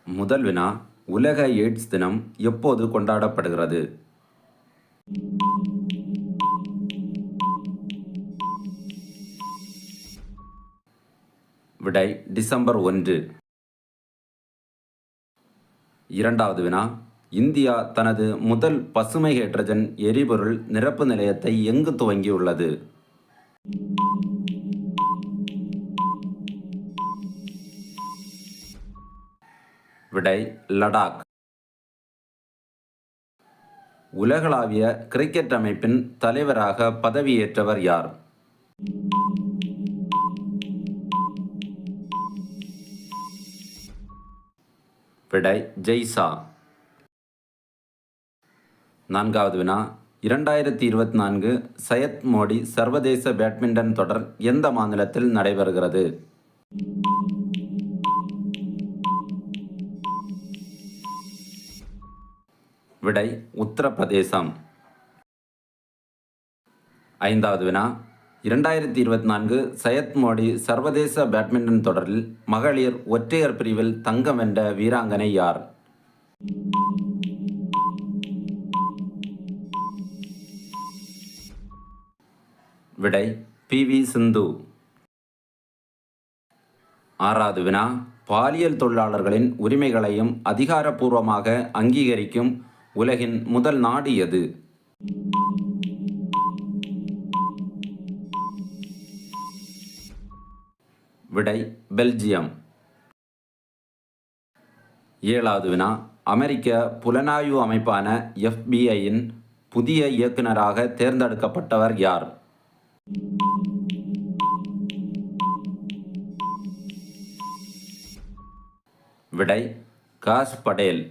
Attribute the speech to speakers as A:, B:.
A: முதல் வினா, உலக எய்ட்ஸ் தினம் எப்போது கொண்டாடப்படுகிறது? விடை டிசம்பர் 1. இரண்டாவது வினா, இந்தியா தனது முதல் பசுமை ஹைட்ரஜன் எரிபொருள் நிரப்பு நிலையத்தை எங்கு துவங்கியுள்ளது? விடை லடாக். உலகளாவிய கிரிக்கெட் அமைப்பின் தலைவராக பதவியேற்றவர் யார்? விடை ஜெய்சா. நான்காவது வினா, 2024 சையத் மோடி சர்வதேச பேட்மிண்டன் தொடர் எந்த மாநிலத்தில் நடைபெறுகிறது? விடை உத்தரப்பிரதேசம். ஐந்தாவது வினா, 2024 சையத் மோடி சர்வதேச பேட்மிண்டன் தொடரில் மகளிர் ஒற்றையர் பிரிவில் தங்கம் வென்ற வீராங்கனை யார்? விடை பி.வி. சிந்து. ஆறாவது வினா, பாலியல் தொழிலாளர்களின் உரிமைகளையும் அதிகாரப்பூர்வமாக அங்கீகரிக்கும் உலகின் முதல் நாடு எது? விடை பெல்ஜியம். ஏழாவது வினா, அமெரிக்க புலனாய்வு அமைப்பான FBI-யின் புதிய இயக்குநராக தேர்ந்தெடுக்கப்பட்டவர் யார்? விடை காஷ் படேல்.